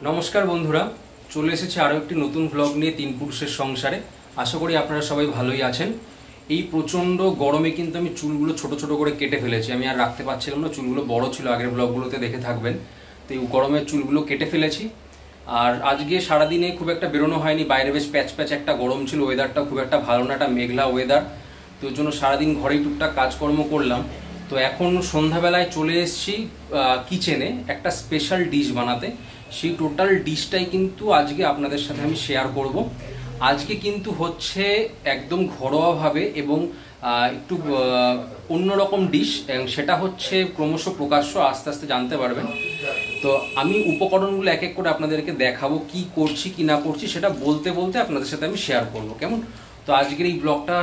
নমস্কার বন্ধুরা, চলে এসেছে আরও একটি নতুন ব্লগ নিয়ে তিন পুরুষের সংসারে। আশা করি আপনারা সবাই ভালোই আছেন। এই প্রচণ্ড গরমে কিন্তু আমি চুলগুলো ছোট ছোট করে কেটে ফেলেছি। আমি আর রাখতে পারছিলাম না, চুলগুলো বড় ছিল, আগের ব্লগগুলোতে দেখে থাকবেন। তো এই গরমের চুলগুলো কেটে ফেলেছি। আর আজকে সারাদিনে খুব একটা বেরোনো হয়নি, বাইরে বেশ প্যাচ প্যাচ একটা গরম ছিল, ওয়েদারটা খুব একটা ভালো না, একটা মেঘলা ওয়েদার। তো ওই জন্য সারাদিন ঘরেই টুকটাক কাজকর্ম করলাম। তো এখন সন্ধ্যাবেলায় চলে এসেছি কিচেনে একটা স্পেশাল ডিশ বানাতে। সেই টোটাল ডিশটাই কিন্তু আজকে আপনাদের সাথে আমি শেয়ার করব। আজকে কিন্তু হচ্ছে একদম ঘরোয়াভাবে এবং একটু অন্যরকম ডিশ, সেটা হচ্ছে ক্রমশ প্রকাশ্য, আস্তে আস্তে জানতে পারবেন। তো আমি উপকরণগুলো এক এক করে আপনাদেরকে দেখাবো, কি করছি কি না করছি সেটা বলতে বলতে আপনাদের সাথে আমি শেয়ার করব, কেমন? তো আজকের এই ব্লগটা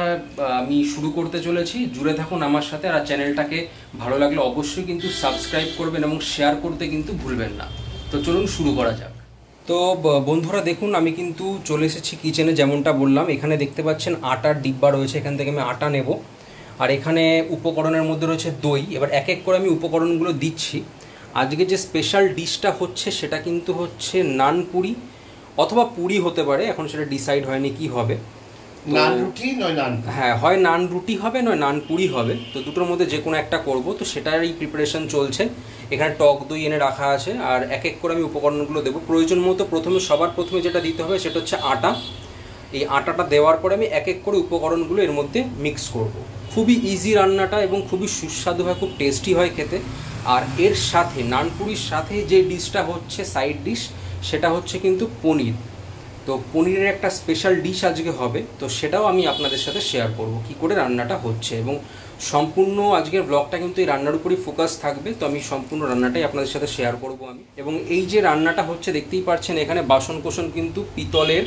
আমি শুরু করতে চলেছি, জুড়ে থাকুন আমার সাথে। আর চ্যানেলটাকে ভালো লাগলে অবশ্যই কিন্তু সাবস্ক্রাইব করবেন এবং শেয়ার করতে কিন্তু ভুলবেন না। তো চলুন শুরু করা যাক। তো বন্ধুরা দেখুন, আমি কিন্তু চলে এসেছি কিচেনে। যেমনটা বললাম, এখানে দেখতে পাচ্ছেন আটার ডিব্বা রয়েছে, এখান থেকে আমি আটা নেব। আর এখানে উপকরণের মধ্যে রয়েছে দই। এবার এক এক করে আমি উপকরণগুলো দিচ্ছি। আজকে যে স্পেশাল ডিশটা হচ্ছে সেটা কিন্তু হচ্ছে নান পুরি, অথবা পুরি হতে পারে, এখন সেটা ডিসাইড হয়নি কি হবে। নান রুটি নয় নান, হ্যাঁ, হয় নান রুটি হবে নয় নান পুরি হবে, তো দুটোর মধ্যে যে কোনো একটা করব। তো সেটারই প্রিপারেশন চলছে। এখানে টক দই এনে রাখা আছে, আর এক এক করে আমি উপকরণগুলো দেবো প্রয়োজন মতো। সবার প্রথমে যেটা দিতে হবে সেটা হচ্ছে আটা। এই আটাটা দেওয়ার পরে আমি এক এক করে উপকরণগুলো এর মধ্যে মিক্স করব। খুবই ইজি রান্নাটা এবং খুবই সুস্বাদু হয়, খুব টেস্টি হয় খেতে। আর এর সাথে নান পুরির সাথে যে ডিশটা হচ্ছে সাইড ডিশ, সেটা হচ্ছে কিন্তু পনির। তো পনিরের একটা স্পেশাল ডিশ আজকে হবে, তো সেটাও আমি আপনাদের সাথে শেয়ার করব কী করে রান্নাটা হচ্ছে। এবং সম্পূর্ণ আজকের ব্লগটা কিন্তু এই রান্নার উপরই ফোকাস থাকবে। তো আমি সম্পূর্ণ রান্নাটাই আপনাদের সাথে শেয়ার করব আমি। এবং এই যে রান্নাটা হচ্ছে দেখতেই পাচ্ছেন, এখানে বাসনকোসন কিন্তু পিতলের,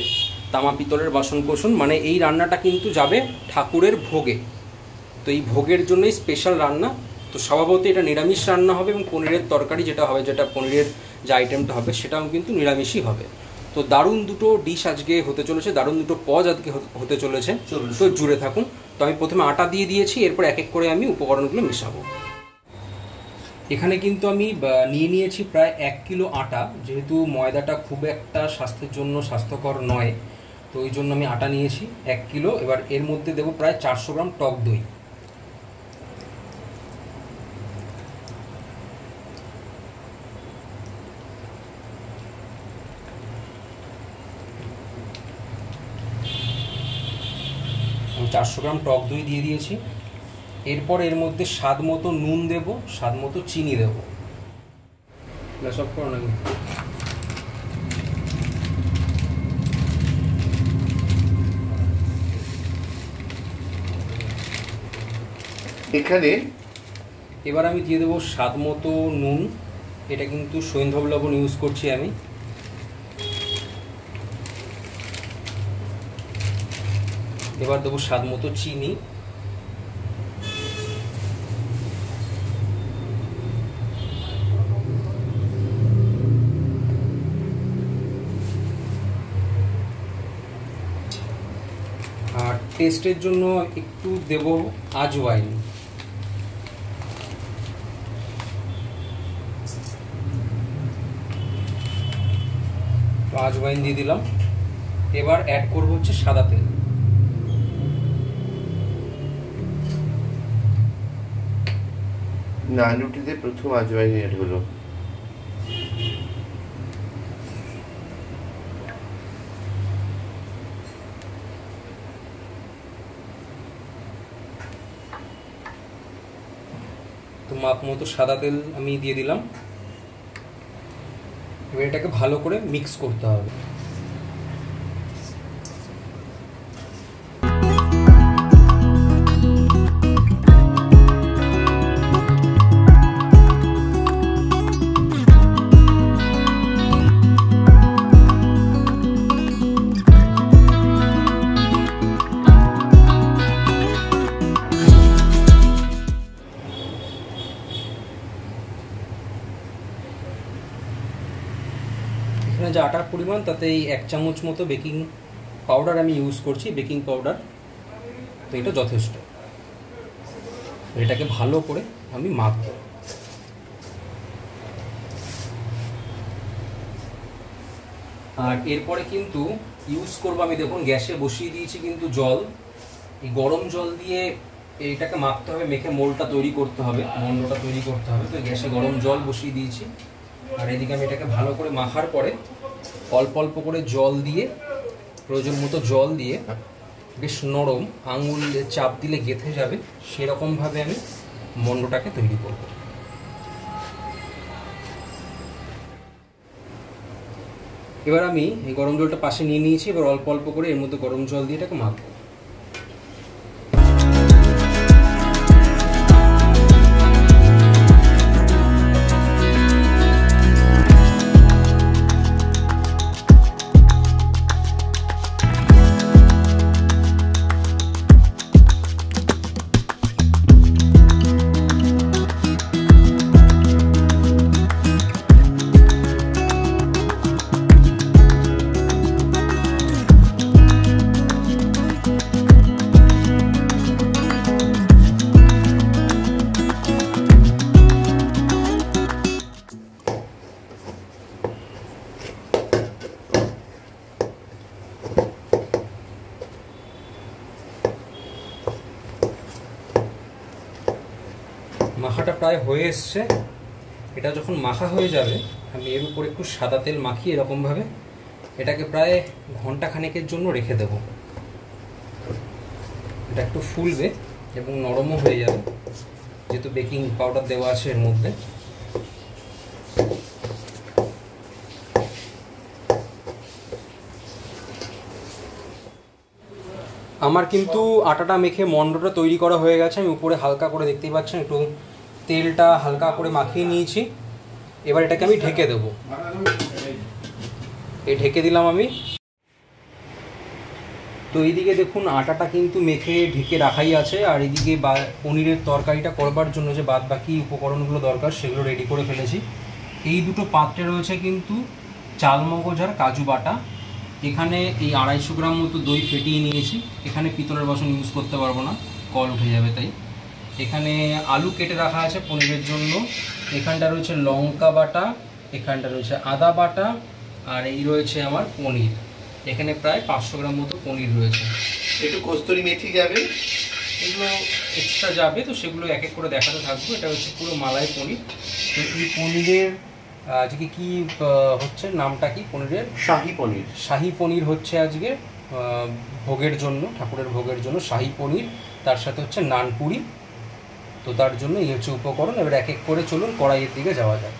তামা পিতলের বাসনকোসন, মানে এই রান্নাটা কিন্তু যাবে ঠাকুরের ভোগে। তো এই ভোগের জন্যই স্পেশাল রান্না। তো স্বভাবত এটা নিরামিষ রান্না হবে, এবং পনিরের তরকারি যেটা হবে, যেটা পনিরের যে আইটেমটা হবে সেটাও কিন্তু নিরামিষই হবে। তো দারুণ দুটো ডিশ আজকে হতে চলেছে, দারুণ দুটো পদ আজকে হতে চলেছে। তো জুড়ে থাকুন। তো আমি প্রথমে আটা দিয়ে দিয়েছি, এরপর এক এক করে আমি উপকরণগুলো মেশাবো। এখানে কিন্তু আমি নিয়েছি প্রায় 1 কিলো আটা। যেহেতু ময়দাটা খুব একটা স্বাস্থ্যের জন্য স্বাস্থ্যকর নয়, তো ওই জন্য আমি আটা নিয়েছি 1 কিলো। এবার এর মধ্যে দেবো প্রায় 400 গ্রাম টক দই। আমি 400 গ্রাম টক দই দিয়ে দিয়েছি। এরপর এর মধ্যে স্বাদ মতো নুন দেব, স্বাদ মতো চিনি দেব। সব করো না, এখানে এবার আমি দিয়ে দেবো স্বাদ মতো নুন। এটা কিন্তু সৈন্ধব লবণ ইউজ করছি আমি। এবার দেবো স্বাদ মতো চিনি। আর টেস্টের জন্য একটু দেব আজওয়াইন। আজওয়াইন দিয়ে দিলাম। এবার অ্যাড করবো হচ্ছে সাদা তেল। নান রুটিতে প্রথম আজওয়াইন এড হলো। তো মাপ মতো সাদা তেল আমি দিয়ে দিলাম। এবার এটাকে ভালো করে মিক্স করতে হবে। এখানে যে আটার পরিমাণ, তাতে এই 1 চামচ মতো বেকিং পাউডার আমি ইউজ করছি, বেকিং পাউডার। তো এটা যথেষ্ট। এটাকে ভালো করে আমি মাখবো। আর এরপরে কিন্তু ইউজ করবো আমি, দেখুন গ্যাসে বসিয়ে দিয়েছি কিন্তু জল। এই গরম জল দিয়ে এইটাকে মাখতে হবে, মেখে মোলটা তৈরি করতে হবে, মন্ডটা তৈরি করতে হবে। তো গ্যাসে গরম জল বসিয়ে দিয়েছি। আর এদিকে আমি এটাকে ভালো করে মাখার পরে অল্প অল্প করে জল দিয়ে, প্রয়োজন মতো জল দিয়ে বেশ নরম, আঙুল চাপ দিলে গেঁথে যাবে সেরকমভাবে আমি মন্ডটাকে তৈরি করব। এবার আমি এই গরম জলটা পাশে নিয়ে নিয়েছি। এবার অল্প অল্প করে এর মধ্যে গরম জল দিয়ে এটাকে মাখবো। মাখাটা প্রায় হয়ে এসছে। এটা যখন মাখা হয়ে যাবে আমি এর উপর একটু সাদা তেল মাখিয়ে এরকমভাবে এটাকে প্রায় ঘন্টা খানেকের জন্য রেখে দেব। এটা একটু ফুলবে এবং নরমও হয়ে যাবে, যেহেতু বেকিং পাউডার দেওয়া আছে এর মধ্যে। আমার কিন্তু আটাটা মেখে মন্ডটা তৈরি করা হয়ে গেছে। আমি উপরে হালকা করে, দেখতেই পাচ্ছেন, একটু তেলটা হালকা করে মাখিয়ে নিয়েছি। এবার এটাকে আমি ঢেকে দেব। এই ঢেকে দিলাম আমি। তো এইদিকে দেখুন আটাটা কিন্তু মেখে ঢেকে রাখাই আছে, আর এইদিকে পনিরের তরকারিটা করবার জন্য যে বাদ বাকি উপকরণগুলো দরকার সেগুলো রেডি করে ফেলেছি। এই দুটো পাত্রে রয়েছে কিন্তু চালমগজ আর কাজু বাটা। এখানে এই 250 গ্রাম মতো দই ফেটিয়ে নিয়েছি। এখানে পিতলের বাসন ইউজ করতে পারবো না, কল উঠে যাবে, তাই। এখানে আলু কেটে রাখা আছে পনিরের জন্য। এখানটা রয়েছে লঙ্কা বাটা, এখানটা রয়েছে আদা বাটা, আর এই রয়েছে আমার পনির। এখানে প্রায় 500 গ্রাম মতো পনির রয়েছে। একটু কস্তুরি মেথি যাবে, এগুলো এক্সট্রা যাবে, তো সেগুলো এক এক করে দেখাতে থাকবো। এটা হচ্ছে পুরো মালাই পনির। তো এই পনিরের আজকে কি হচ্ছে, নামটা কি পনিরের? শাহী পনির। শাহী পনির হচ্ছে আজকে ভোগের জন্য, ঠাকুরের ভোগের জন্য শাহী পনির। তার সাথে হচ্ছে নানপুরি। তো তার জন্য এই হচ্ছে উপকরণ। এবার এক এক করে চলুন কড়াইয়ের দিকে যাওয়া যাক।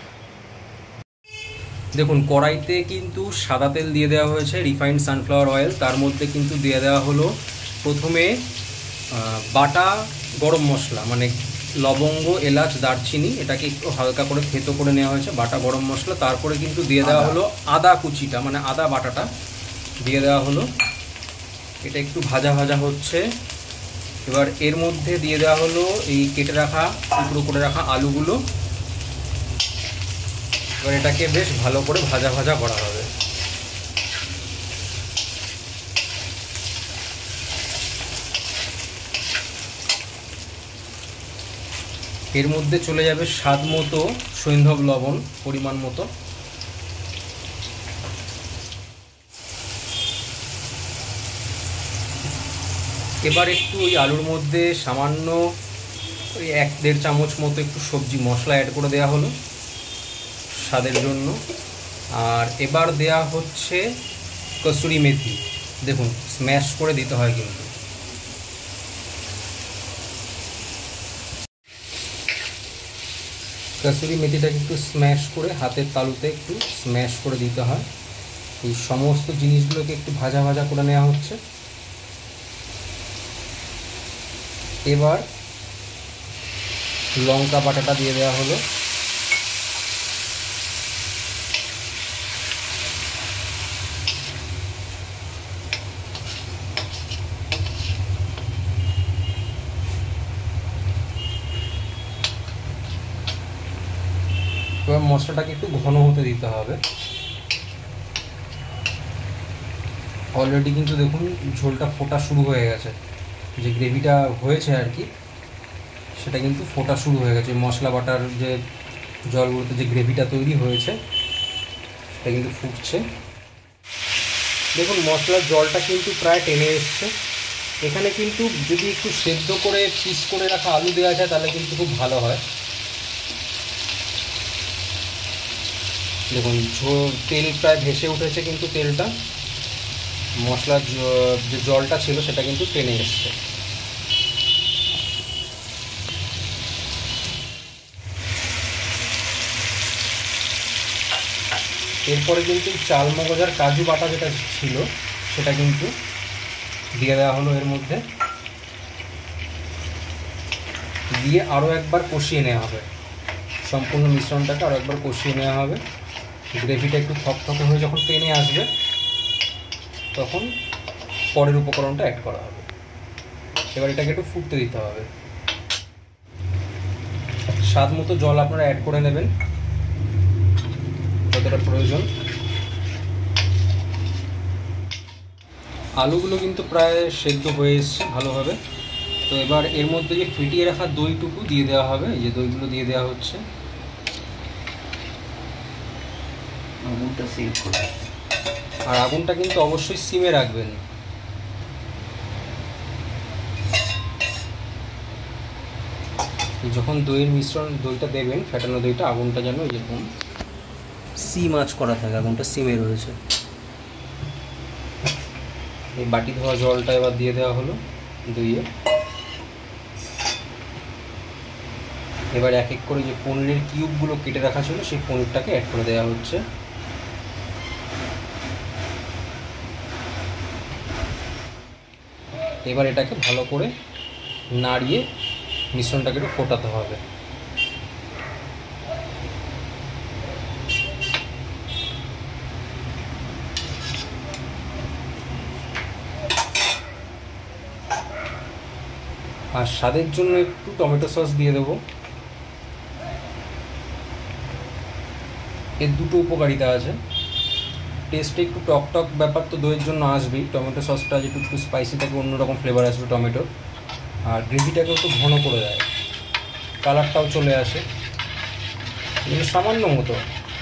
দেখুন কড়াইতে কিন্তু সাদা তেল দিয়ে দেওয়া হয়েছে, রিফাইন্ড সানফ্লাওয়ার অয়েল। তার মধ্যে কিন্তু দিয়ে দেওয়া হলো প্রথমে বাটা গরম মশলা, মানে লবঙ্গ, এলাচ, দারচিনি, এটাকে একটু হালকা করে থেতো করে নেওয়া হয়েছে, বাটা গরম মশলা। তারপরে কিন্তু দিয়ে দেওয়া হলো আদা কুচিটা, মানে আদা বাটাটা দিয়ে দেওয়া হলো। এটা একটু ভাজা ভাজা হচ্ছে। এবার এর মধ্যে দিয়ে দেওয়া হলো এই কেটে রাখা, টুকরো করে রাখা আলুগুলো। এবার এটাকে বেশ ভালো করে ভাজা ভাজা করা হবে। এর মধ্যে চলে যাবে স্বাদ মতো সৈন্ধব লবণ, পরিমাণ মতো। এবার একটু ওই আলুর মধ্যে সামান্য ওই 1-1.5 চামচ মতো একটু সবজি মশলা অ্যাড করে দেওয়া হলো স্বাদের জন্য। আর এবার দেয়া হচ্ছে কসুরি মেথি। দেখুন স্ম্যাশ করে দিতে হয় কিন্তু। কসুরি মেথিটাকে একটু স্ম্যাশ করে হাতের তালুতে একটু স্ম্যাশ করে দিতে হয়। এই সমস্ত জিনিসগুলোকে একটু ভাজা ভাজা করে নেওয়া হচ্ছে। এবার লঙ্কা বাটাটা দিয়ে দেওয়া হলো। এবার মশলাটাকে একটু ঘন হতে দিতে হবে। অলরেডি কিন্তু দেখুন ঝোলটা ফোটা শুরু হয়ে গেছে, যে গ্রেভিটা হয়েছে আর কি সেটা কিন্তু ফোটা শুরু হয়ে গেছে। মশলা বাটার যে জলগুলোতে যে গ্রেভিটা তৈরি হয়েছে সেটা কিন্তু ফুটছে। দেখুন মশলার জলটা কিন্তু প্রায় টেনে এসছে। এখানে কিন্তু যদি একটু সেদ্ধ করে পিস করে রাখা আলু দেওয়া যায় তাহলে কিন্তু খুব ভালো হয়। দেখুন তেল প্রায় ভেসে উঠেছে, কিন্তু তেলটা মশলার যে জলটা ছিল সেটা কিন্তু টেনে এসছে। এরপরে কিন্তু চাল মগজ আর কাজু বাটা যেটা ছিল সেটা কিন্তু দিয়ে দেওয়া হলো এর মধ্যে, দিয়ে আরও একবার কষিয়ে নেওয়া হবে। সম্পূর্ণ মিশ্রণটাকে আরও একবার কষিয়ে নেওয়া হবে। গ্রেভিটা একটু থকথকে হয়ে যখন টেনে আসবে তখন পরের উপকরণটা অ্যাড করা হবে। এবার এটাকে একটু ফুটতে দিতে হবে। স্বাদ মতো জল আপনারা অ্যাড করে নেবেন যতটা প্রয়োজন। আলুগুলো কিন্তু প্রায় সেদ্ধ হয়ে এসছে ভালোভাবে। তো এবার এর মধ্যে যে ফিটিয়ে রাখা দইটুকু দিয়ে দেওয়া হবে। এই যে দইগুলো দিয়ে দেওয়া হচ্ছে। আগুনটা সিম করে, আর আগুনটা কিন্তু অবশ্যই সিমে রাখবেন। যখন দইটা দেবেন, ফেটানো দইটা, আগুনটা যেন এরকম সিম আঁচ করা থাকে, আগুনটা সিমে রয়েছে। এই বাটি ধোয়া জলটা এবার দিয়ে দেওয়া হলো দইয়ে। এবার এক এক করে যে পনিরের কিউবগুলো কেটে রাখা ছিল সেই পনিরটাকে অ্যাড করে দেওয়া হচ্ছে। এবার এটাকে ভালো করে নাড়িয়ে মিশ্রণটাকে একটু ফোটাতে হবে। আর স্বাদের জন্য একটু টমেটো সস দিয়ে দেবো। এর দুটো উপকারিতা আছে। টেস্টে একটু টক টক ব্যাপার তো দইয়ের জন্য আসবেই। টমেটো সসটা যেটু একটু স্পাইসি থাকে, অন্যরকম ফ্লেভার আসবে টমেটোর। আর গ্রেভিটাকে একটু ঘন করে দেয়, কালারটাও চলে আসে। সামান্য মতো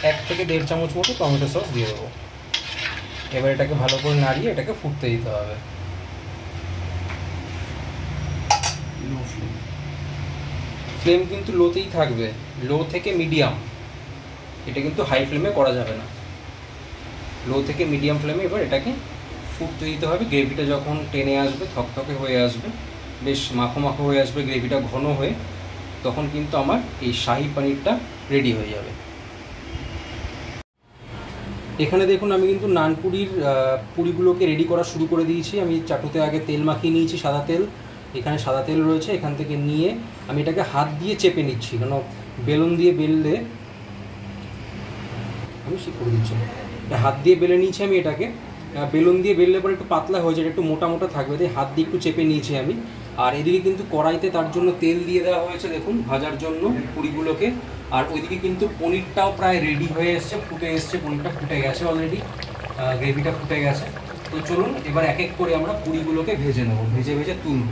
1 থেকে 1.5 চামচ মতো টমেটো সস দিয়ে দেবো। এবার এটাকে ভালো করে নাড়িয়ে এটাকে ফুটতে দিতে হবে। ফ্লেম কিন্তু লোতেই থাকবে, লো থেকে মিডিয়াম। এটা কিন্তু হাই ফ্লেমে করা যাবে না। লো থেকে মিডিয়াম ফ্লেমে এবার এটাকে ফুটতে দিতে হবে। গ্রেভিটা যখন টেনে আসবে, থকথকে হয়ে আসবে, বেশ মাখো মাখো হয়ে আসবে, গ্রেভিটা ঘন হয়ে, তখন কিন্তু আমার এই শাহি পনিরটা রেডি হয়ে যাবে। এখানে দেখুন আমি কিন্তু নানপুরির পুরিগুলোকে রেডি করা শুরু করে দিয়েছি। আমি চাটুতে আগে তেল মাখিয়ে নিয়েছি, সাদা তেল। এখানে সাদা তেল রয়েছে, এখান থেকে নিয়ে আমি এটাকে হাত দিয়ে চেপে নিচ্ছি, কারণ বেলুন দিয়ে বেললে আমি করে দিচ্ছি। হাত দিয়ে বেলে নিয়েছি আমি এটাকে। বেলুন দিয়ে বেললে পরে একটু পাতলা হয়ে যায়, একটু মোটা মোটা থাকবে, তাই হাত দিয়ে একটু চেপে নিয়েছি আমি। আর এদিকে কিন্তু কড়াইতে তার জন্য তেল দিয়ে দেওয়া হয়েছে দেখুন, ভাজার জন্য পুরিগুলোকে। আর ওইদিকে কিন্তু পনিরটাও প্রায় রেডি হয়ে এসছে, ফুটে এসছে, পনিরটা ফুটে গেছে অলরেডি, গ্রেভিটা ফুটে গেছে। তো চলুন এবার এক এক করে আমরা পুরিগুলোকে ভেজে নেব, ভেজে ভেজে তুলব।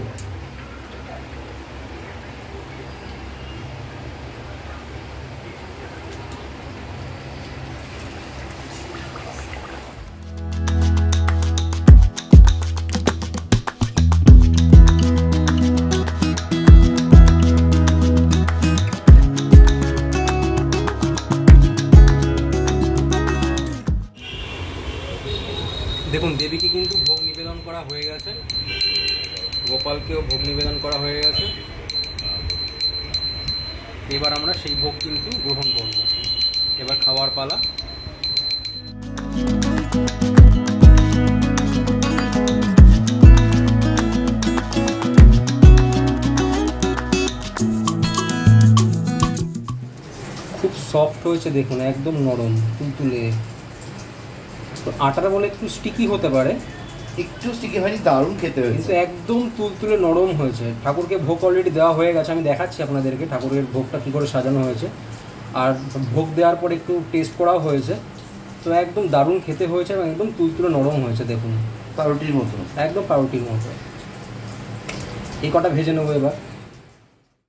দেখুন দেবীকে কিন্তু ভোগ নিবেদন করা হয়ে গেছে, গোপালকেও ভোগ নিবেদন করা হয়ে গেছে। এবার আমরা সেই ভোগ কিন্তু গ্রহণ করব। এবার খাওয়ার পালা। খুব সফট হয়েছে দেখুন, একদম নরম তুলতুলে। আটার বলে একটু স্টিকি হতে পারে, একটু স্টিকি হয়নি, দারুণ খেতে হয়েছে, কিন্তু একদম তুলতুলে নরম হয়েছে। ঠাকুরকে ভোগ অলরেডি দেওয়া হয়ে গেছে, আমি দেখাচ্ছি আপনাদেরকে ঠাকুরের ভোগটা কী করে সাজানো হয়েছে। আর ভোগ দেওয়ার পর একটু টেস্ট করাও হয়েছে, তো একদম দারুণ খেতে হয়েছে এবং একদম তুলতুলে নরম হয়েছে দেখুন, পাউরুটির মতো, একদম পাউরুটির মতো। এই কটা ভেজে নেবো এবার।